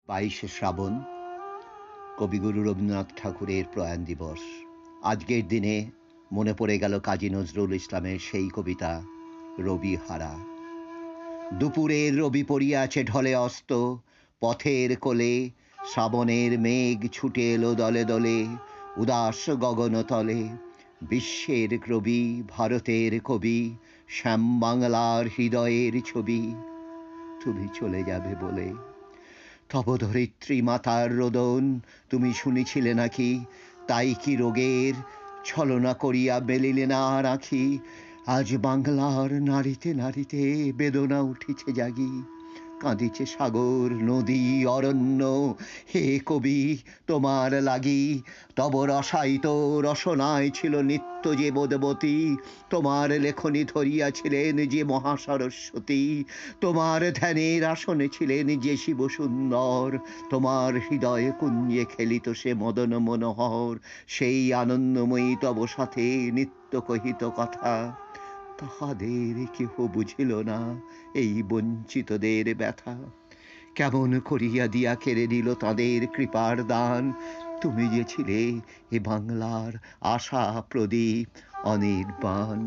22শে শ্রাবণ কবিগুরু রবীন্দ্রনাথ ঠাকুরের প্রয়াণ দিবস। আজকের দিনে মনে পড়ে গেল কাজী নজরুল ইসলামের সেই কবিতা রবি হারা। দুপুরের রবি পড়িয়াছে ঢলে অস্ত, পথের কোলে শ্রাবণের মেঘ ছুটে এলো দলে দলে, উদাস গগন তলে। বিশ্বের কবি, ভারতের কবি, শ্যাম বাংলার হৃদয়ের ছবি, তুমি চলে যাবে বলে। তব ধরিত্রী মাতার রোদন তুমি শুনেছিলে নাকি? তাই কি রোগের ছলনা করিয়া মেলিলে না আর আঁখি? আজ বাংলার নারীতে নারীতে বেদনা উঠিছে জাগি। কাঁদিছে সাগর নদী অরণ্য, হে কবি তোমার লাগি। তব রসায়িত রসনায় ছিল নিত্য যে বোধবতী, তোমার লেখনী ধরিয়াছিলেন যে মহাসরস্বতী, তোমার ধ্যানের আসনে ছিলেন যে শিব সুন্দর, তোমার হৃদয়ে কুঞ্জে খেলিত সে মদন মনোহর। সেই আনন্দময়ী তব সাথে নিত্য কহিত কথা, তাহাদের কেহ বুঝিল না এই বঞ্চিতদের ব্যথা। কেমন করিয়া দিয়া কেড়ে নিল তাদের কৃপার দান। তুমি যে ছিলে এ বাংলার আশা প্রদীপ অনির্বাণ।